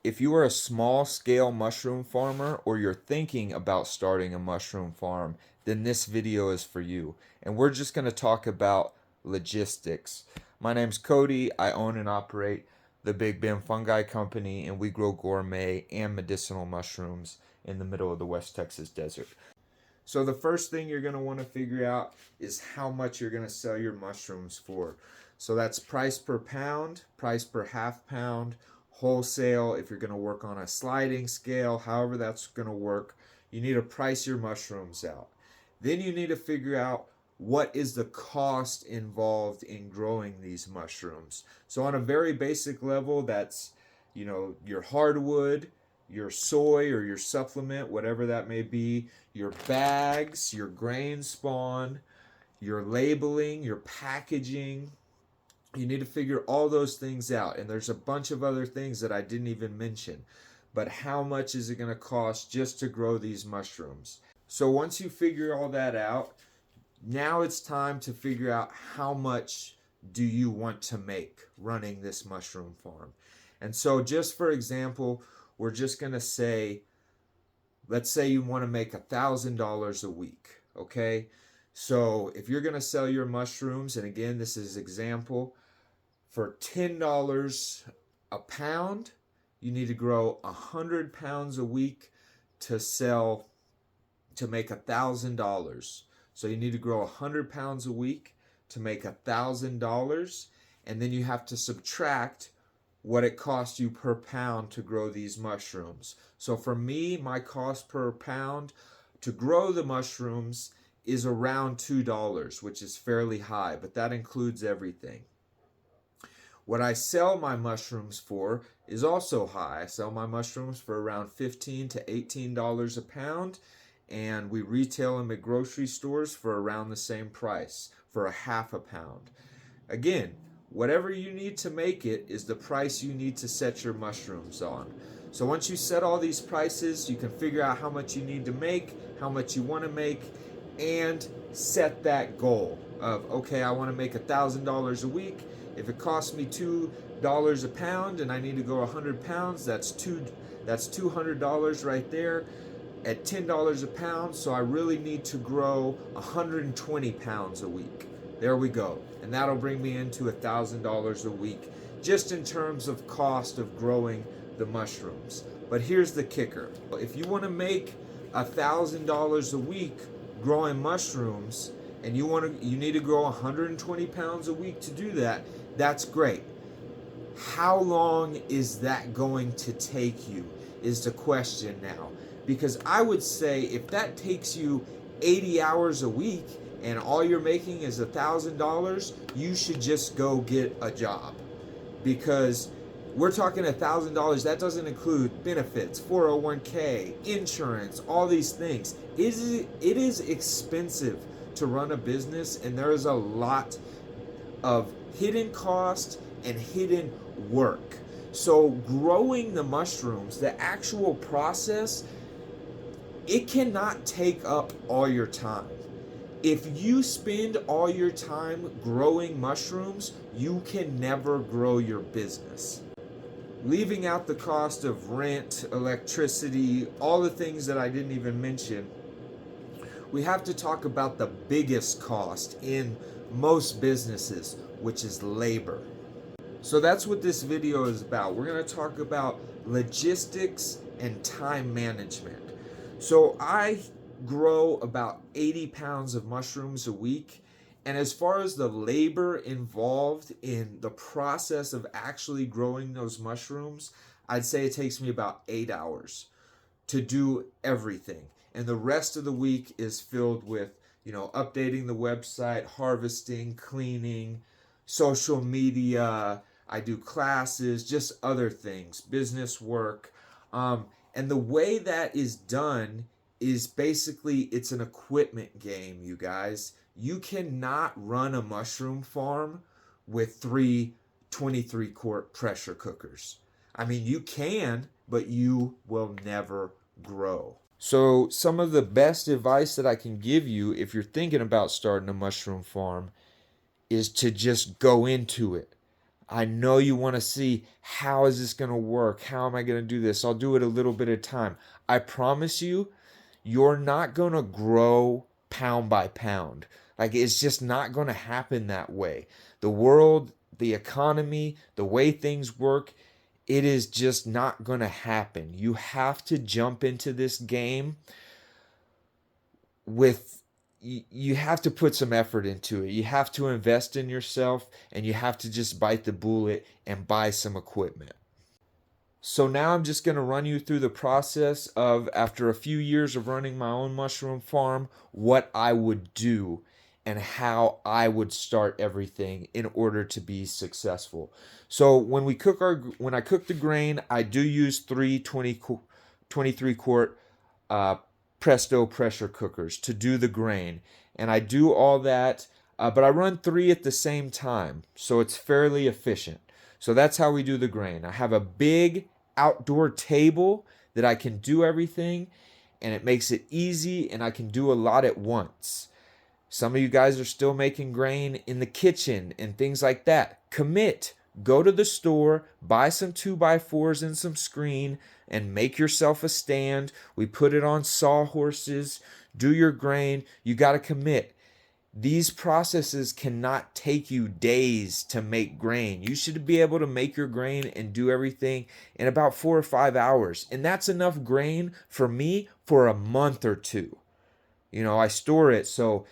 If you are a small scale mushroom farmer or you're thinking about starting a mushroom farm, then this video is for you. And we're just going to talk about logistics. My name's Cody. I own and operate the Big Ben Fungi Company, and we grow gourmet and medicinal mushrooms in the middle of the West Texas desert. So the first thing you're going to want to figure out is how much you're going to sell your mushrooms for. So that's price per pound, price per half pound, wholesale. If you're going to work on a sliding scale, however that's going to work, you need to price your mushrooms out. Then you need to figure out what is the cost involved in growing these mushrooms. So on a very basic level, that's, your hardwood, your soy or your supplement, whatever that may be, your bags, your grain spawn, your labeling, your packaging. You need to figure all those things out. And there's a bunch of other things that I didn't even mention. But how much is it going to cost just to grow these mushrooms? So once you figure all that out, now it's time to figure out how much do you want to make running this mushroom farm. And so just for example, we're just going to say, let's say you want to make $1,000 a week, okay? So if you're going to sell your mushrooms, and again, this is example, for $10 a pound, you need to grow 100 pounds a week to make $1,000. So you need to grow 100 pounds a week to make $1,000, and then you have to subtract what it costs you per pound to grow these mushrooms. So for me, my cost per pound to grow the mushrooms is around $2, which is fairly high, but that includes everything. What I sell my mushrooms for is also high. I sell my mushrooms for around $15 to $18 a pound, and we retail them at grocery stores for around the same price, for a half a pound. Again, whatever you need to make it is the price you need to set your mushrooms on. So once you set all these prices, you can figure out how much you need to make, how much you want to make, and set that goal of, okay, I want to make $1,000 a week. If it costs me $2 a pound and I need to go 100 pounds, that's $200 right there at $10 a pound. So I really need to grow 120 pounds a week. There we go. And that'll bring me into $1,000 a week just in terms of cost of growing the mushrooms. But here's the kicker. If you want to make $1,000 a week growing mushrooms and you need to grow 120 pounds a week to do that, that's great. How long is that going to take you is the question now. Because I would say if that takes you 80 hours a week and all you're making is $1,000, you should just go get a job. Because we're talking $1,000, that doesn't include benefits, 401k, insurance, all these things. It is expensive to run a business, and there is a lot of hidden cost and hidden work. So growing the mushrooms, the actual process, it cannot take up all your time. If you spend all your time growing mushrooms, you can never grow your business. Leaving out the cost of rent, electricity, all the things that I didn't even mention, we have to talk about the biggest cost in most businesses, which is labor. So that's what this video is about. We're going to talk about logistics and time management. So I grow about 80 pounds of mushrooms a week. And as far as the labor involved in the process of actually growing those mushrooms, I'd say it takes me about 8 hours to do everything. And the rest of the week is filled with, updating the website, harvesting, cleaning, social media. I do classes, just other things, business work. And the way that is done is basically, it's an equipment game, you guys. You cannot run a mushroom farm with 3 23-quart pressure cookers. I mean, you can, but you will never grow. So some of the best advice that I can give you if you're thinking about starting a mushroom farm is to just go into it. I know you want to see, how is this going to work? How am I going to do this? I'll do it a little bit at a time. I promise you, you're not going to grow pound by pound. Like, it's just not going to happen that way. The world, the economy, the way things work, it is just not going to happen. You have to jump into this game with, you have to put some effort into it. You have to invest in yourself, and you have to just bite the bullet and buy some equipment. So now I'm just going to run you through the process of, after a few years of running my own mushroom farm, what I would do and how I would start everything in order to be successful. So when I cook the grain, I do use 23 quart uh, Presto pressure cookers to do the grain, and I do all that, but I run 3 at the same time, so it's fairly efficient. So that's how we do the grain. I have a big outdoor table that I can do everything, and it makes it easy, and I can do a lot at once. Some of you guys are still making grain in the kitchen and things like that. Commit. Go to the store, buy some 2x4s and some screen, and make yourself a stand. We put it on sawhorses. Do your grain. You got to commit. These processes cannot take you days to make grain. You should be able to make your grain and do everything in about 4 or 5 hours. And that's enough grain for me for a month or two. I store it, so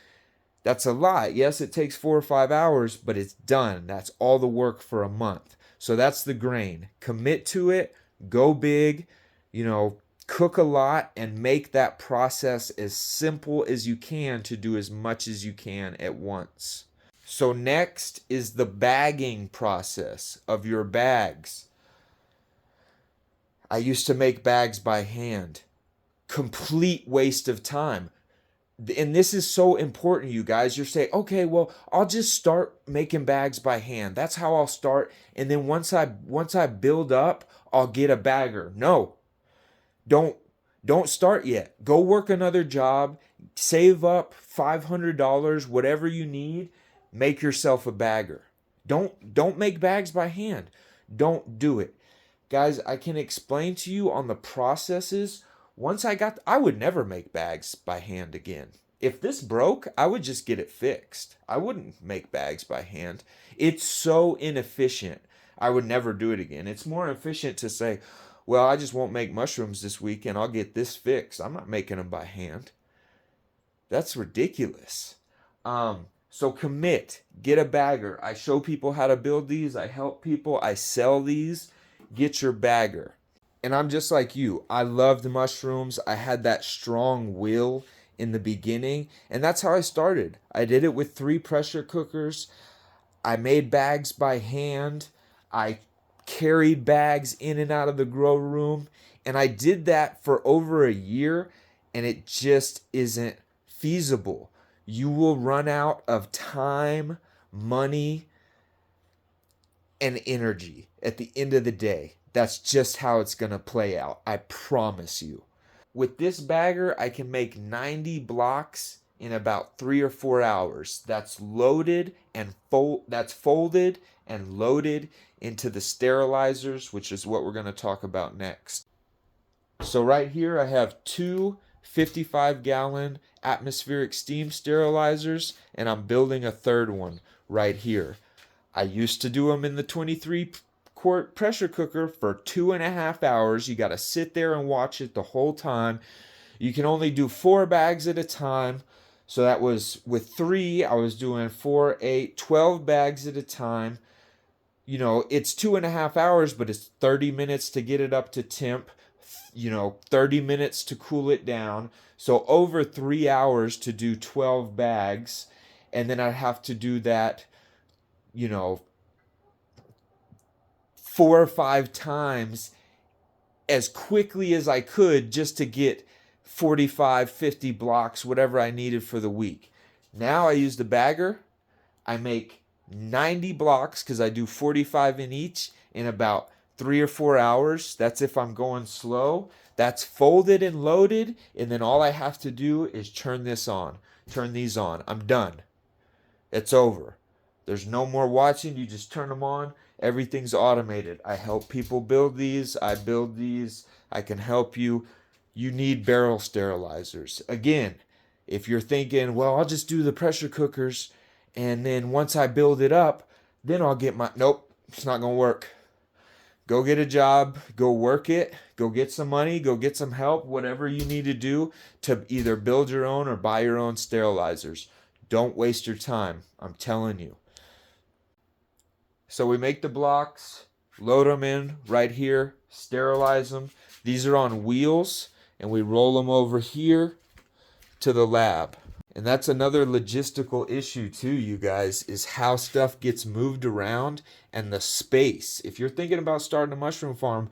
that's a lot. Yes, it takes 4 or 5 hours, but it's done. That's all the work for a month. So that's the grain. Commit to it, go big, cook a lot, and make that process as simple as you can to do as much as you can at once. So next is the bagging process of your bags. I used to make bags by hand. Complete waste of time. And this is so important, you guys. You're saying, okay, well, I'll just start making bags by hand. That's how I'll start. And then once I build up, I'll get a bagger. No, don't start yet. Go work another job. Save up $500, whatever you need. Make yourself a bagger. Don't make bags by hand. Don't do it. Guys, I can explain to you on the processes. I would never make bags by hand again. If this broke, I would just get it fixed. I wouldn't make bags by hand. It's so inefficient. I would never do it again. It's more efficient to say, well, I just won't make mushrooms this week and I'll get this fixed. I'm not making them by hand. That's ridiculous. So commit. Get a bagger. I show people how to build these. I help people. I sell these. Get your bagger. And I'm just like you. I loved mushrooms. I had that strong will in the beginning. And that's how I started. I did it with 3 pressure cookers. I made bags by hand. I carried bags in and out of the grow room. And I did that for over a year. And it just isn't feasible. You will run out of time, money, and energy at the end of the day. That's just how it's going to play out. I promise you. With this bagger, I can make 90 blocks in about 3 or 4 hours. That's folded and loaded into the sterilizers, which is what we're going to talk about next. So right here I have 2 55-gallon atmospheric steam sterilizers, and I'm building a third one right here. I used to do them in the 23 quart pressure cooker for 2.5 hours. You got to sit there and watch it the whole time. You can only do 4 bags at a time. So that was with 3, I was doing 4, 8, 12 bags at a time. It's 2.5 hours, but it's 30 minutes to get it up to temp, 30 minutes to cool it down. So over 3 hours to do 12 bags. And then I'd have to do that, 4 or 5 times as quickly as I could just to get 45, 50 blocks, whatever I needed for the week. Now I use the bagger. I make 90 blocks because I do 45 in each in about 3 or 4 hours. That's if I'm going slow. That's folded and loaded, and then all I have to do is turn these on. I'm done. It's over. There's no more watching. You just turn them on. Everything's automated. I help people build these. I build these. I can help you. You need barrel sterilizers. Again, if you're thinking, well, I'll just do the pressure cookers, and then once I build it up, then I'll get my... Nope, it's not going to work. Go get a job, go work it, go get some money, go get some help, whatever you need to do to either build your own or buy your own sterilizers. Don't waste your time, I'm telling you. So we make the blocks, load them in right here, sterilize them. These are on wheels, and we roll them over here to the lab. And that's another logistical issue too, you guys, is how stuff gets moved around and the space. If you're thinking about starting a mushroom farm,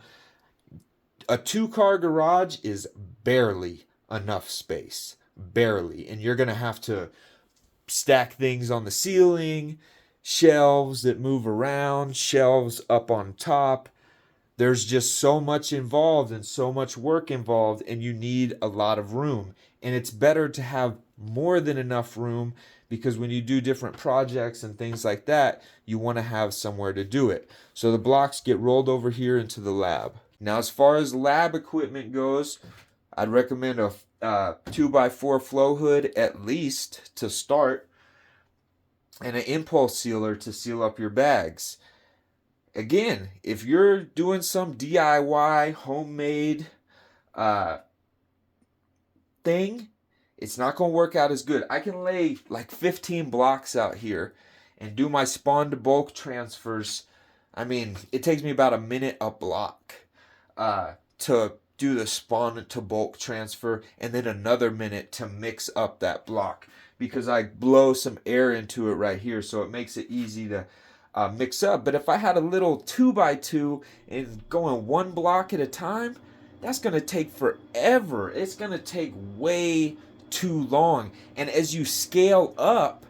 a 2-car garage is barely enough space. Barely. And you're going to have to stack things on the ceiling, shelves that move around, shelves up on top. There's just so much involved and so much work involved, and you need a lot of room. And it's better to have more than enough room, because when you do different projects and things like that, you want to have somewhere to do it. So the blocks get rolled over here into the lab. Now, as far as lab equipment goes, I'd recommend a 2x4 flow hood at least to start, and an impulse sealer to seal up your bags. Again, if you're doing some DIY homemade thing, it's not going to work out as good. I can lay like 15 blocks out here and do my spawn to bulk transfers. I mean, it takes me about a minute a block to do the spawn to bulk transfer, and then another minute to mix up that block, because I blow some air into it right here, so it makes it easy to mix up. But if I had a little 2x2 and going one block at a time, that's going to take forever. It's going to take way too long. And as you scale up,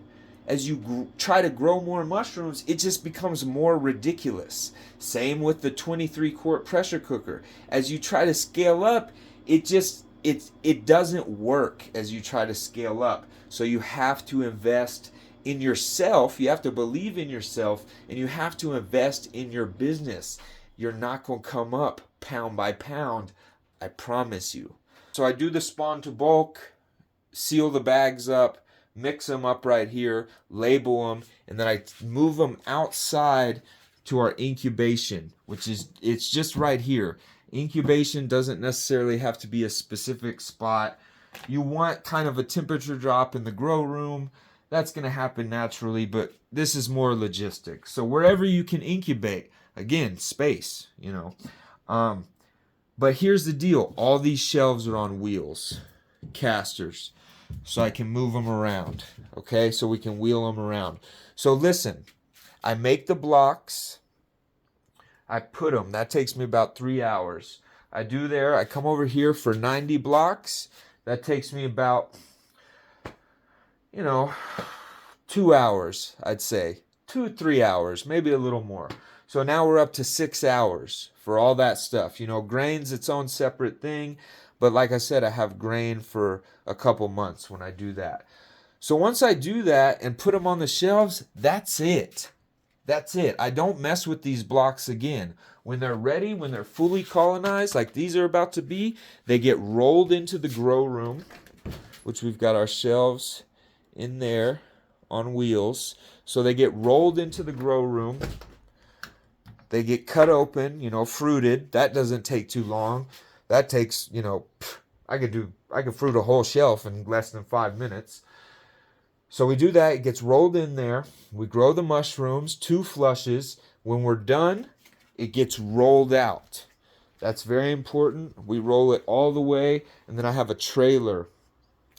as you try to grow more mushrooms, it just becomes more ridiculous. Same with the 23-quart pressure cooker. As you try to scale up, it doesn't work as you try to scale up. So you have to invest in yourself. You have to believe in yourself, and you have to invest in your business. You're not going to come up pound by pound, I promise you. So I do the spawn to bulk, seal the bags up, mix them up right here, label them, and then I move them outside to our incubation, it's just right here. Incubation doesn't necessarily have to be a specific spot. You want kind of a temperature drop in the grow room. That's going to happen naturally, but this is more logistics. So wherever you can incubate, again, space, But here's the deal. All these shelves are on wheels, casters, so I can move them around, okay? So we can wheel them around. So listen, I make the blocks. I put them. That takes me about 3 hours. I come over here for 90 blocks. That takes me about, 2 hours, I'd say. 2-3 hours, maybe a little more. So now we're up to 6 hours for all that stuff. Grain's its own separate thing. But like I said, I have grain for a couple months when I do that. So once I do that and put them on the shelves, that's it. That's it. I don't mess with these blocks again. When they're ready, when they're fully colonized, like these are about to be, they get rolled into the grow room, which we've got our shelves in there on wheels. So they get rolled into the grow room. They get cut open, fruited. That doesn't take too long. That takes, I could fruit a whole shelf in less than 5 minutes. So we do that. It gets rolled in there. We grow the mushrooms, 2 flushes. When we're done, it gets rolled out. That's very important. We roll it all the way, and then I have a trailer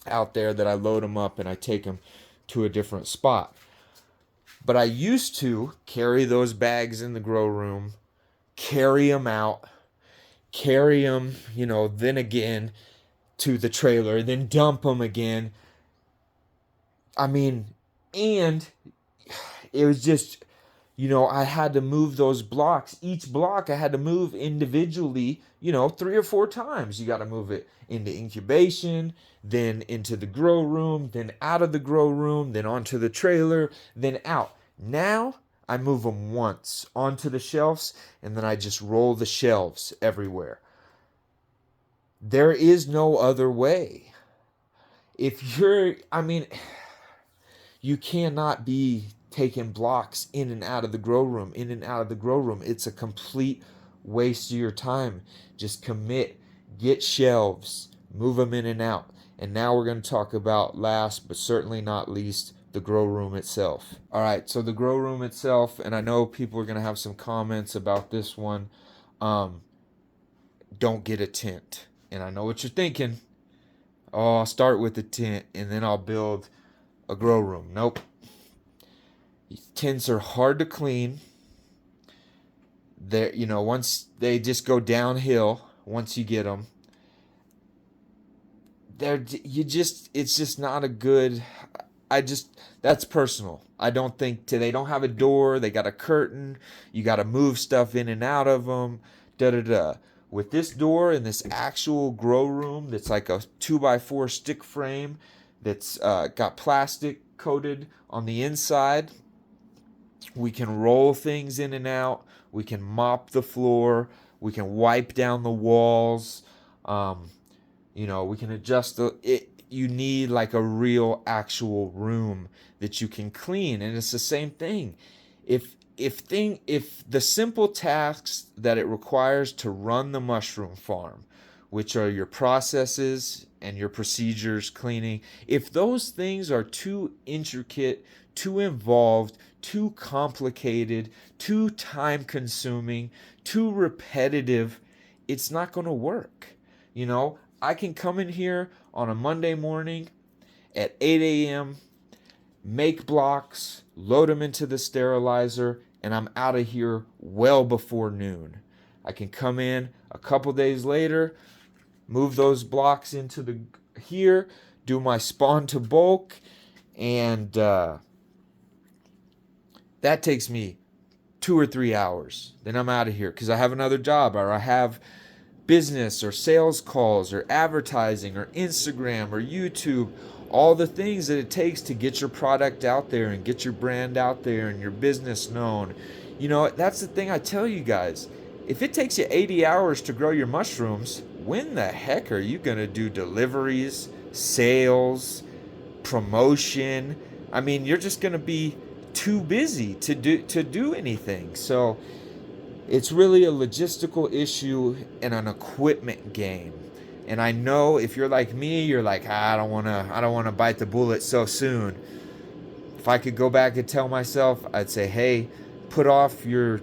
out there that I load them up and I take them to a different spot. But I used to carry those bags in the grow room, carry them out, carry them, then again to the trailer, then dump them again. And it was just, I had to move those blocks. Each block I had to move individually, 3 or 4 times. You got to move it into incubation, then into the grow room, then out of the grow room, then onto the trailer, then out. Now I move them once onto the shelves, and then I just roll the shelves everywhere. There is no other way. If you're, I mean, you cannot be taking blocks in and out of the grow room, in and out of the grow room. It's a complete waste of your time. Just commit, get shelves, move them in and out. And now we're going to talk about, last but certainly not least, the grow room itself. All right, so the grow room itself, and I know people are going to have some comments about this one. Don't get a tent. And I know what you're thinking. Oh, I'll start with the tent and then I'll build a grow room. Nope. Tents are hard to clean. They're, once they just go downhill, once you get them, it's just not a good. That's personal. I don't think they don't have a door. They got a curtain. You got to move stuff in and out of them. Da da da. With this door and this actual grow room that's like a 2x4 stick frame that's got plastic coated on the inside, we can roll things in and out. We can mop the floor. We can wipe down the walls. We can adjust it. You need like a real actual room that you can clean, and it's the same thing. If the simple tasks that it requires to run the mushroom farm, which are your processes and your procedures, cleaning, if those things are too intricate, too involved, too complicated, too time consuming, too repetitive, it's not going to work. I can come in here on a Monday morning at 8 a.m., make blocks, load them into the sterilizer, and I'm out of here well before noon. I can come in a couple days later, move those blocks into here, do my spawn to bulk, and that takes me 2 or 3 hours. Then I'm out of here because I have another job, or I have business or sales calls or advertising or Instagram or YouTube, all the things that it takes to get your product out there and get your brand out there and your business known. That's the thing I tell you guys. If it takes you 80 hours to grow your mushrooms, when the heck are you going to do deliveries, sales, promotion? I mean, you're just going to be too busy to do anything. So it's really a logistical issue and an equipment game. And I know if you're like me, you're like, I don't want to bite the bullet so soon. If I could go back and tell myself, I'd say, hey, put off your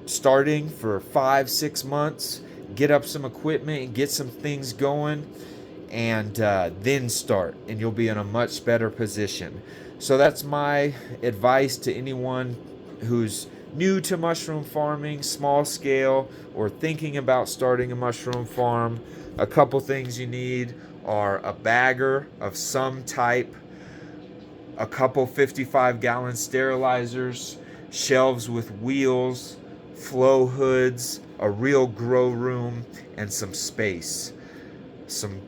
starting for 5-6 months, get up some equipment and get some things going, and then start, and you'll be in a much better position. So that's my advice to anyone who's new to mushroom farming, small scale, or thinking about starting a mushroom farm. A couple things you need are a bagger of some type, a couple 55-gallon sterilizers, shelves with wheels, flow hoods, a real grow room, and some space. Some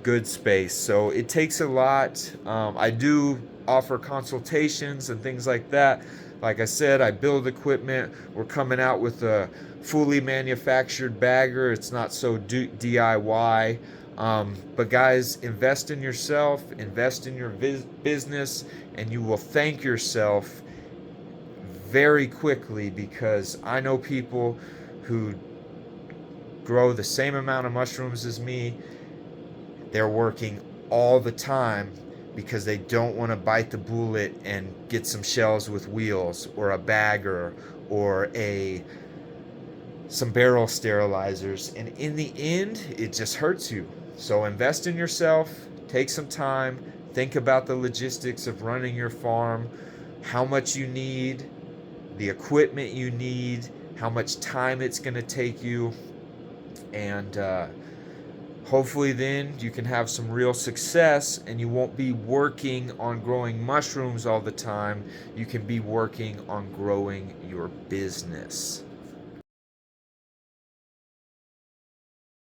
good space. So it takes a lot. I do offer consultations and things like that. Like I said, I build equipment. We're coming out with a fully manufactured bagger. It's not so DIY. But guys, invest in yourself, invest in your business, and you will thank yourself very quickly, because I know people who grow the same amount of mushrooms as me. They're working all the time because they don't want to bite the bullet and get some shelves with wheels, or a bagger, or some barrel sterilizers, and in the end it just hurts you. So invest in yourself, take some time, think about the logistics of running your farm, how much you need, the equipment you need, how much time it's going to take you, and hopefully then you can have some real success, and you won't be working on growing mushrooms all the time. You can be working on growing your business.